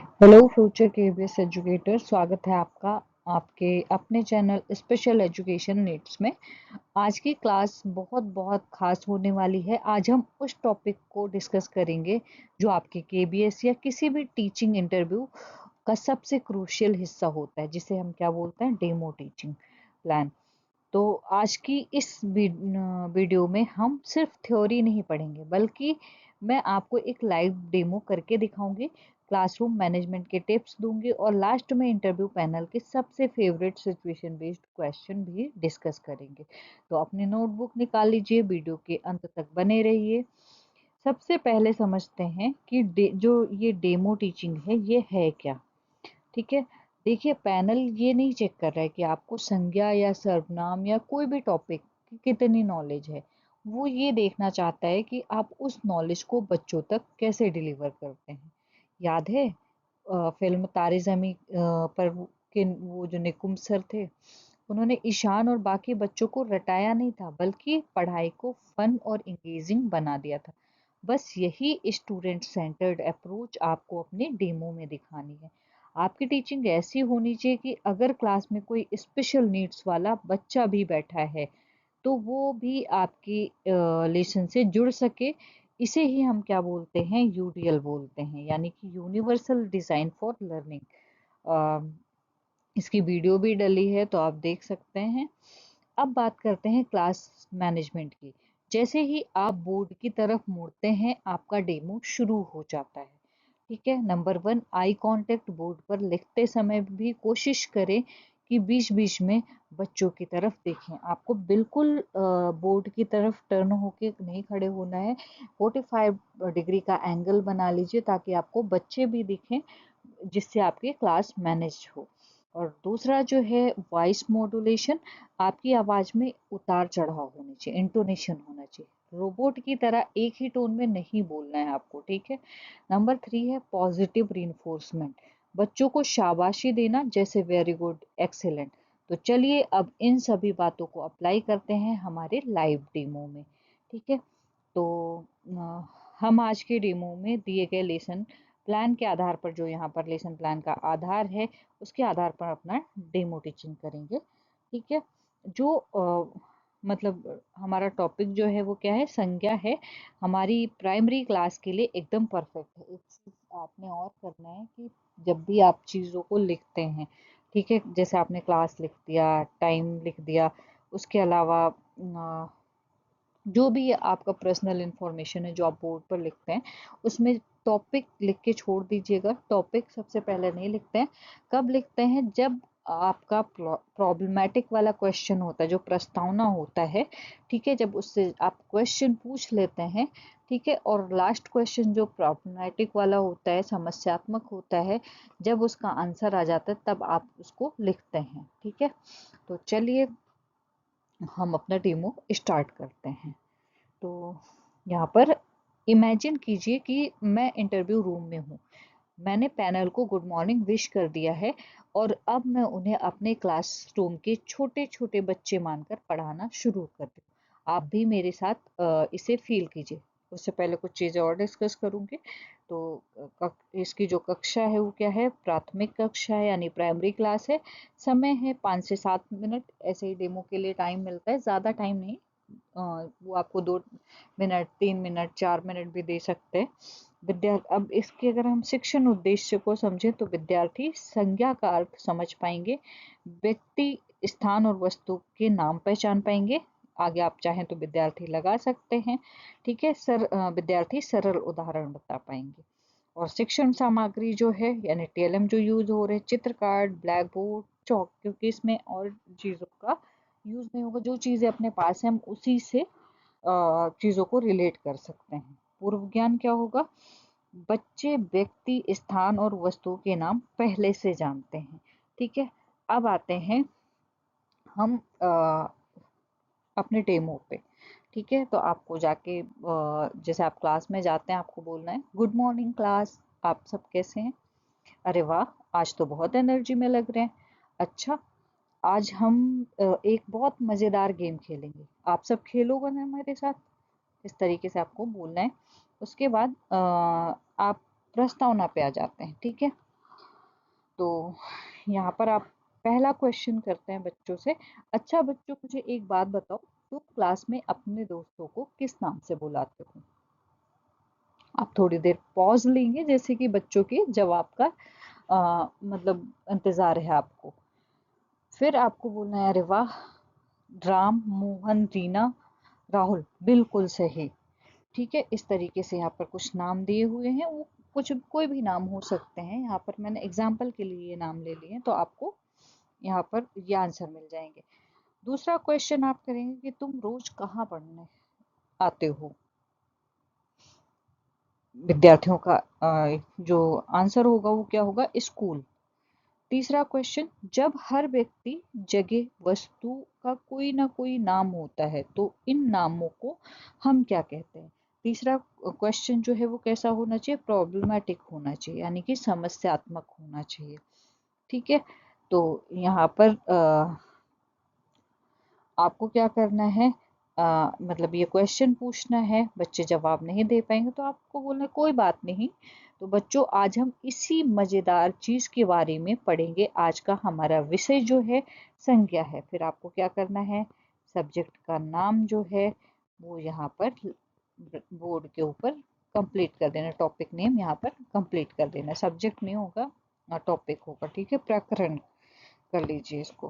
Hello future KBS educator, स्वागत है आपका आपके अपने चैनल स्पेशल एजुकेशन नीड्स में। आज की क्लास बहुत बहुत खास होने वाली है। आज हम उस टॉपिक को डिस्कस करेंगे जो आपके केबीएस या किसी भी टीचिंग इंटरव्यू का सबसे क्रूशियल हिस्सा होता है, जिसे हम क्या बोलते हैं, डेमो टीचिंग प्लान। तो आज की इस वीडियो में हम सिर्फ थ्योरी नहीं पढ़ेंगे, बल्कि मैं आपको एक लाइव डेमो करके दिखाऊंगी, क्लासरूम मैनेजमेंट के टिप्स दूंगी और लास्ट में इंटरव्यू पैनल के सबसे फेवरेट सिचुएशन बेस्ड क्वेश्चन भी डिस्कस करेंगे। तो अपनी नोटबुक निकाल लीजिए, वीडियो के अंत तक बने रहिए। सबसे पहले समझते हैं कि जो ये डेमो टीचिंग है ये है क्या। ठीक है, देखिए पैनल ये नहीं चेक कर रहा है कि आपको संज्ञा या सर्वनाम या कोई भी टॉपिक की कितनी नॉलेज है। वो ये देखना चाहता है कि आप उस नॉलेज को बच्चों तक कैसे डिलीवर करते हैं। याद है फिल्म तारे ज़मीं पर के वो जो निकुंब सर थे, उन्होंने ईशान और बाकी बच्चों को रटाया नहीं था, बल्कि पढ़ाई को फन और इंगेजिंग बना दिया था। बस यही स्टूडेंट सेंटर्ड अप्रोच आपको अपने डेमो में दिखानी है। आपकी टीचिंग ऐसी होनी चाहिए कि अगर क्लास में कोई स्पेशल नीड्स वाला बच्चा भी बैठा है तो वो भी आपकी लेसन से जुड़ सके। इसे ही हम क्या बोलते हैं, यूडीएल बोलते हैं, यानी कि यूनिवर्सल डिज़ाइन फॉर लर्निंग। इसकी वीडियो भी डली है तो आप देख सकते हैं। अब बात करते हैं क्लास मैनेजमेंट की। जैसे ही आप बोर्ड की तरफ मुड़ते हैं आपका डेमो शुरू हो जाता है। ठीक है, नंबर 1, आई कांटेक्ट। बोर्ड पर लिखते समय भी कोशिश करें कि बीच बीच में बच्चों की तरफ देखें। आपको बिल्कुल बोर्ड की तरफ टर्न होके नहीं खड़े होना है। 45 डिग्री का एंगल बना लीजिए ताकि आपको बच्चे भी दिखें, जिससे आपकी क्लास मैनेज हो। और दूसरा जो है वॉइस मॉड्यूलेशन, आपकी आवाज़ में उतार चढ़ाव होनी चाहिए, इंटोनेशन होना चाहिए। रोबोट की तरह एक ही टोन में नहीं बोलना है आपको। ठीक है, नंबर 3 है पॉजिटिव रीइंफोर्समेंट, बच्चों को शाबाशी देना, जैसे वेरी गुड, एक्सेलेंट। तो चलिए अब इन सभी बातों को अप्लाई करते हैं हमारे लाइव डेमो में। ठीक है, तो अ, हम आज के डेमो में दिए गए लेसन प्लान के आधार पर, जो यहाँ पर लेसन प्लान का आधार है, उसके आधार पर अपना डेमो टीचिंग करेंगे। ठीक है, जो मतलब हमारा टॉपिक जो है वो क्या है, संज्ञा है। हमारी प्राइमरी क्लास के लिए एकदम परफेक्ट है। एक चीज़ आपने और करना है कि जब भी आप चीज़ों को लिखते हैं, ठीक है, जैसे आपने क्लास लिख दिया, टाइम लिख दिया, उसके अलावा जो भी आपका पर्सनल इंफॉर्मेशन है जो आप बोर्ड पर लिखते हैं, उसमें टॉपिक लिख के छोड़ दीजिएगा। टॉपिक सबसे पहले नहीं लिखते हैं। कब लिखते हैं, जब आपका प्रॉब्लमेटिक वाला क्वेश्चन होता है, जो प्रस्तावना होता है। ठीक है, जब उससे आप क्वेश्चन पूछ लेते हैं, ठीक है, और लास्ट क्वेश्चन जो प्रॉब्लमेटिक वाला होता है, समस्यात्मक होता है, जब उसका आंसर आ जाता है तब आप उसको लिखते हैं। ठीक है, तो चलिए हम अपना डेमो स्टार्ट करते हैं। तो यहाँ पर इमेजिन कीजिए कि मैं इंटरव्यू रूम में हूँ। मैंने पैनल को गुड मॉर्निंग विश कर दिया है और अब मैं उन्हें अपने क्लासरूम के छोटे छोटे बच्चे मानकर पढ़ाना शुरू कर दूँ। आप भी मेरे साथ इसे फील कीजिए। उससे पहले कुछ चीज़ें और डिस्कस करूँगी। तो इसकी जो कक्षा है वो क्या है, प्राथमिक कक्षा है, यानी प्राइमरी क्लास है। समय है 5 से 7 मिनट, ऐसे ही डेमो के लिए टाइम मिलता है, ज़्यादा टाइम नहीं। वो आपको 2 मिनट, 3 मिनट, 4 मिनट भी दे सकते हैं। विद्यार्थी, अब इसके अगर हम शिक्षण उद्देश्य को समझें तो विद्यार्थी संज्ञा का अर्थ समझ पाएंगे, व्यक्ति, स्थान और वस्तु के नाम पहचान पाएंगे। आगे आप चाहें तो विद्यार्थी लगा सकते हैं। ठीक है, विद्यार्थी सरल उदाहरण बता पाएंगे। और शिक्षण सामग्री जो है, यानी टीएलएम जो यूज हो रहे हैं, चित्र कार्ड, ब्लैक बोर्ड, चौक, क्योंकि इसमें और चीज़ों का यूज नहीं होगा। जो चीज़ें अपने पास है हम उसी से चीज़ों को रिलेट कर सकते हैं। पूर्व ज्ञान क्या होगा, बच्चे व्यक्ति, स्थान और वस्तु के नाम पहले से जानते हैं। ठीक है, अब आते हैं हम अपने डेमो पे। ठीक है, तो आपको जाके जैसे आप क्लास में जाते हैं, आपको बोलना है, गुड मॉर्निंग क्लास, आप सब कैसे हैं। अरे वाह, आज तो बहुत एनर्जी में लग रहे हैं। अच्छा, आज हम एक बहुत मज़ेदार गेम खेलेंगे, आप सब खेलोगे ना मेरे साथ। इस तरीके से आपको बोलना है। उसके बाद आप प्रस्तावना पे आ जाते हैं। ठीक है, तो यहाँ पर आप पहला क्वेश्चन करते हैं बच्चों से। अच्छा बच्चों, मुझे एक बात बताओ, तुम क्लास में अपने दोस्तों को किस नाम से बुलाते हो? आप थोड़ी देर पॉज लेंगे, जैसे कि बच्चों के जवाब का मतलब इंतजार है आपको। फिर आपको बोलना है, अरे वाह, राम, मोहन, रीना, राहुल, बिल्कुल सही। ठीक है, इस तरीके से यहाँ पर कुछ नाम दिए हुए हैं, वो कुछ कोई भी नाम हो सकते हैं। यहाँ पर मैंने एग्जाम्पल के लिए ये नाम ले लिए हैं, तो आपको यहाँ पर ये आंसर मिल जाएंगे। दूसरा क्वेश्चन आप करेंगे कि तुम रोज कहाँ पढ़ने आते हो? विद्यार्थियों का जो आंसर होगा वो क्या होगा? स्कूल। तीसरा क्वेश्चन, जब हर व्यक्ति, जगह, वस्तु का कोई ना कोई नाम होता है तो इन नामों को हम क्या कहते हैं? तीसरा क्वेश्चन जो है वो कैसा होना चाहिए? प्रॉब्लमेटिक होना चाहिए, यानी कि समस्यात्मक होना चाहिए। ठीक है, तो यहाँ पर आपको क्या करना है, मतलब ये क्वेश्चन पूछना है। बच्चे जवाब नहीं दे पाएंगे तो आपको बोलना है कोई बात नहीं। तो बच्चों, आज हम इसी मजेदार चीज के बारे में पढ़ेंगे। आज का हमारा विषय जो है संज्ञा है। फिर आपको क्या करना है, सब्जेक्ट का नाम जो है वो यहाँ पर बोर्ड के ऊपर कंप्लीट कर देना। टॉपिक नेम यहाँ पर कंप्लीट कर देना। सब्जेक्ट नहीं होगा, टॉपिक होगा। ठीक है, प्रकरण कर लीजिए इसको।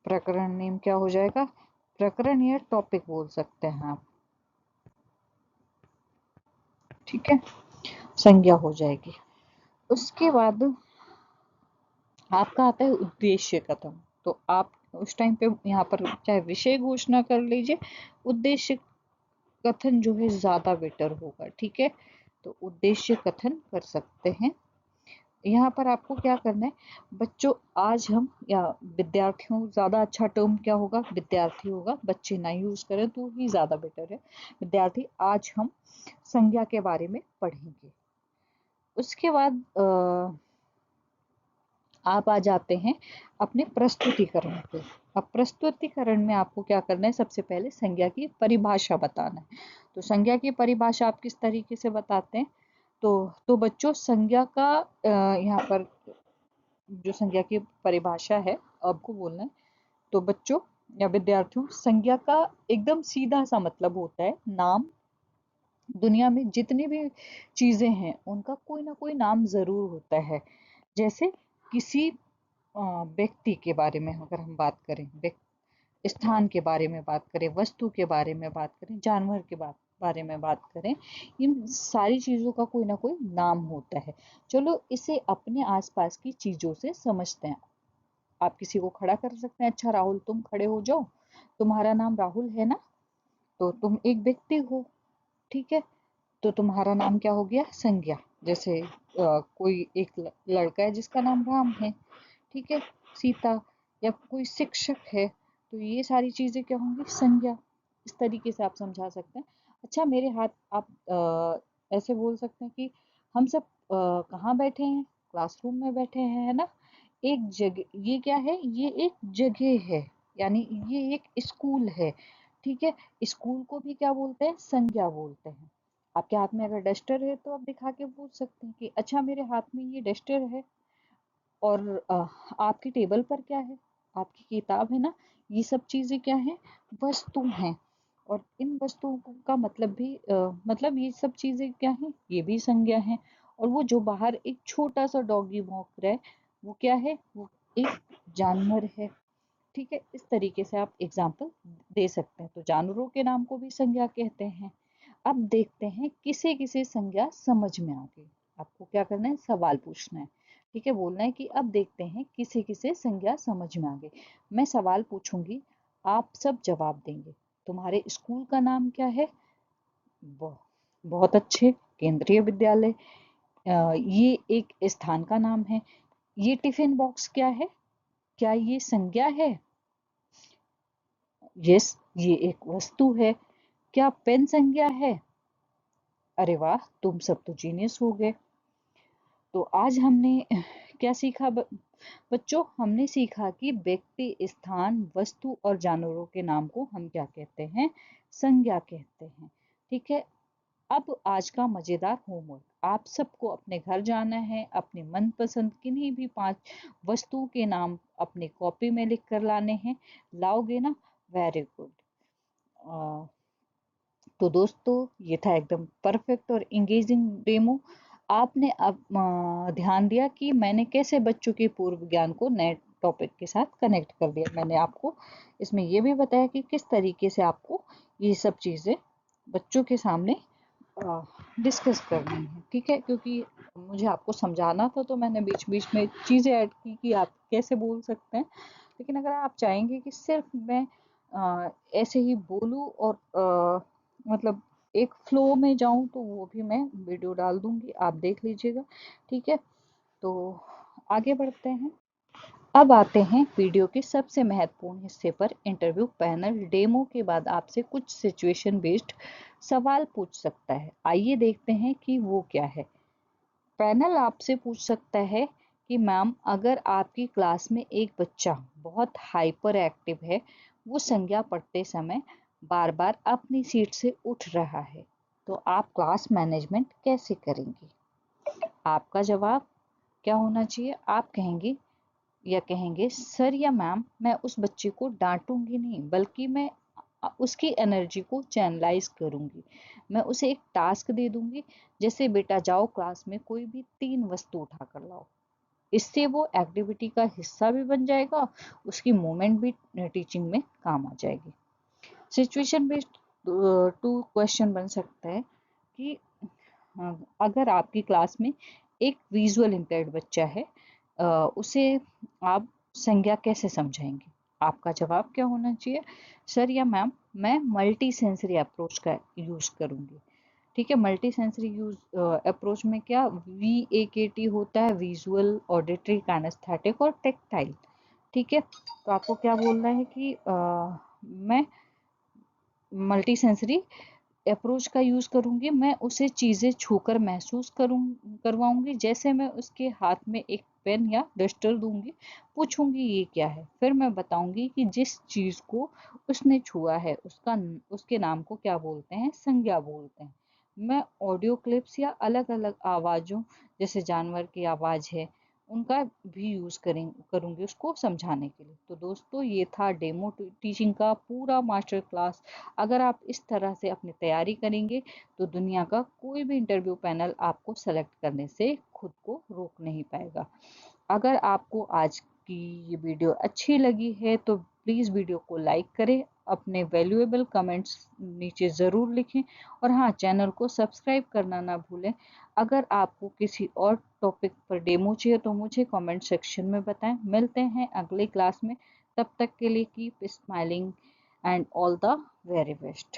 प्रकरण नेम क्या हो जाएगा? प्रकरण या टॉपिक बोल सकते हैं आप। ठीक है, संज्ञा हो जाएगी। उसके बाद आपका आता है उद्देश्य कथन। तो आप उस टाइम पे यहाँ पर चाहे विषय घोषणा कर लीजिए, उद्देश्य कथन जो है ज्यादा बेटर होगा। ठीक है, तो उद्देश्य कथन कर सकते हैं। यहाँ पर आपको क्या करना है बच्चों, आज हम, या विद्यार्थियों, ज्यादा अच्छा टर्म क्या होगा? विद्यार्थी होगा, बच्चे ना यूज करें तो ही ज्यादा बेटर है। विद्यार्थी, आज हम संज्ञा के बारे में पढ़ेंगे। उसके बाद आप आ जाते हैं अपने प्रस्तुतिकरण पे। अब प्रस्तुतिकरण में आपको क्या करना है? सबसे पहले संज्ञा की परिभाषा बताना है। तो संज्ञा की परिभाषा आप किस तरीके से बताते हैं? तो बच्चों, संज्ञा का यहाँ पर जो संज्ञा की परिभाषा है आपको बोलना है। तो बच्चों या विद्यार्थियों, संज्ञा का एकदम सीधा सा मतलब होता है नाम। दुनिया में जितनी भी चीजें हैं उनका कोई ना कोई नाम जरूर होता है। जैसे किसी व्यक्ति के बारे में अगर हम बात करें, स्थान के बारे में बात करें, वस्तु के बारे में बात करें, जानवर के बारे में बात करें, इन सारी चीजों का कोई ना कोई नाम होता है। चलो इसे अपने आसपास की चीजों से समझते हैं। आप किसी को खड़ा कर सकते हैं। अच्छा राहुल, तुम खड़े हो जाओ, तुम्हारा नाम राहुल है ना? तो तुम एक व्यक्ति हो। ठीक है, तो तुम्हारा नाम क्या हो गया? संज्ञा। जैसे कोई एक लड़का है जिसका नाम राम है। ठीक है, सीता, या कोई शिक्षक है, तो ये सारी चीजें क्या होंगी? संज्ञा। इस तरीके से आप समझा सकते हैं। अच्छा, मेरे हाथ, आप ऐसे बोल सकते हैं कि हम सब कहाँ बैठे हैं? क्लासरूम में बैठे हैं, है ना? एक जगह, ये क्या है? ये एक जगह है, यानी ये एक स्कूल है। ठीक है, स्कूल को भी क्या बोलते हैं? संज्ञा बोलते हैं। आपके हाथ में अगर डस्टर है तो आप दिखा के पूछ सकते हैं कि अच्छा मेरे हाथ में ये डस्टर है, और आपकी टेबल पर क्या है? आपकी किताब है ना? ये सब चीजें क्या है? वस्तु हैं। और इन वस्तुओं का मतलब भी मतलब ये सब चीजें क्या है? ये भी संज्ञा है। और वो जो बाहर एक छोटा सा डॉगी भौंक रहा है, वो क्या है? वो एक जानवर है। ठीक है, इस तरीके से आप एग्जाम्पल दे सकते हैं। तो जानवरों के नाम को भी संज्ञा कहते हैं। अब देखते हैं किसे किसे संज्ञा समझ में आ गई। आपको क्या करना है? सवाल पूछना है। ठीक है, बोलना है कि अब देखते हैं किसे किसे संज्ञा समझ में आ गई। मैं सवाल पूछूंगी, आप सब जवाब देंगे। तुम्हारे स्कूल का नाम क्या है? बहुत बहुत अच्छे, केंद्रीय विद्यालय। ये एक स्थान का नाम है। ये टिफिन बॉक्स क्या है? क्या ये संज्ञा है? यस, ये एक वस्तु है। क्या पेन संज्ञा है? अरे वाह, तुम सब तो जीनियस हो गए। तो आज हमने क्या सीखा बच्चों? हमने सीखा कि व्यक्ति, स्थान, वस्तु और जानवरों के नाम को हम क्या कहते हैं? संज्ञा कहते हैं। ठीक है, अब आज का मजेदार होमवर्क, आप सबको अपने घर जाना है, अपने मनपसंद किन्हीं भी 5 वस्तुओं के नाम अपनी कॉपी में लिख कर लाने हैं। लाओगे ना? Very good. तो दोस्तों, ये था एकदम परफेक्ट और इंगेजिंग डेमो। आपने अब ध्यान दिया कि मैंने कैसे बच्चों के पूर्व ज्ञान को नए टॉपिक के साथ कनेक्ट कर दिया। मैंने आपको इसमें ये भी बताया कि किस तरीके से आपको ये सब चीज़ें बच्चों के सामने डिस्कस करनी है। ठीक है, क्योंकि मुझे आपको समझाना था तो मैंने बीच बीच में चीज़ें ऐड की कि आप कैसे बोल सकते हैं। लेकिन अगर आप चाहेंगे कि सिर्फ मैं ऐसे ही बोलूं और मतलब एक फ्लो में जाऊं, तो वो भी मैं वीडियो डाल दूंगी, आप देख लीजिएगा। ठीक है, तो आगे बढ़ते हैं। अब आते हैं वीडियो के सबसे महत्वपूर्ण हिस्से पर, इंटरव्यू पैनल। डेमो के बाद आपसे कुछ सिचुएशन बेस्ड सवाल पूछ सकता है। आइए देखते हैं कि वो क्या है। पैनल आपसे पूछ सकता है कि मैम, अगर आपकी क्लास में एक बच्चा बहुत हाइपर एक्टिव है, वो संज्ञा पढ़ते समय बार बार अपनी सीट से उठ रहा है, तो आप क्लास मैनेजमेंट कैसे करेंगे? आपका जवाब क्या होना चाहिए? आप कहेंगे सर या मैम, मैं उस बच्चे को डांटूंगी नहीं, बल्कि मैं उसकी एनर्जी को चैनलाइज करूंगी। मैं उसे एक टास्क दे दूंगी, जैसे बेटा जाओ क्लास में कोई भी 3 वस्तु उठा कर लाओ। इससे वो एक्टिविटी का हिस्सा भी बन जाएगा, उसकी मूवमेंट भी टीचिंग में काम आ जाएगी। सिचुएशन बेस्ड टू क्वेश्चन बन सकता है कि अगर आपकी क्लास में एक विजुअल इम्पेयर्ड बच्चा है, उसे आप संज्ञा कैसे समझाएंगे? आपका जवाब क्या होना चाहिए? सर या मैम, मैं मल्टी सेंसरी अप्रोच का यूज करूंगी। ठीक है, मल्टी सेंसरी यूज अप्रोच में क्या VAKT होता है, विजुअल, ऑडिटरी, काइनेस्थेटिक और टेक्टाइल। ठीक है, तो आपको क्या बोलना है कि मैं मल्टी सेंसरी अप्रोच का यूज करूंगी। मैं उसे चीजें छूकर महसूस करवाऊंगी, जैसे मैं उसके हाथ में एक पेन या डस्टर दूंगी, पूछूंगी ये क्या है, फिर मैं बताऊंगी कि जिस चीज को उसने छुआ है उसके नाम को क्या बोलते हैं, संज्ञा बोलते हैं। मैं ऑडियो क्लिप्स या अलग अलग आवाजों, जैसे जानवर की आवाज है, उनका भी यूज करूंगी उसको समझाने के लिए। तो दोस्तों, ये था डेमो टीचिंग का पूरा मास्टर क्लास। अगर आप इस तरह से अपनी तैयारी करेंगे, तो दुनिया का कोई भी इंटरव्यू पैनल आपको सेलेक्ट करने से खुद को रोक नहीं पाएगा। अगर आपको आज की ये वीडियो अच्छी लगी है, तो प्लीज़ वीडियो को लाइक करें, अपने वैल्यूएबल कमेंट्स नीचे ज़रूर लिखें, और हाँ, चैनल को सब्सक्राइब करना ना भूलें। अगर आपको किसी और टॉपिक पर डेमो चाहिए तो मुझे कमेंट सेक्शन में बताएं। मिलते हैं अगली क्लास में, तब तक के लिए keep smiling and all the very best.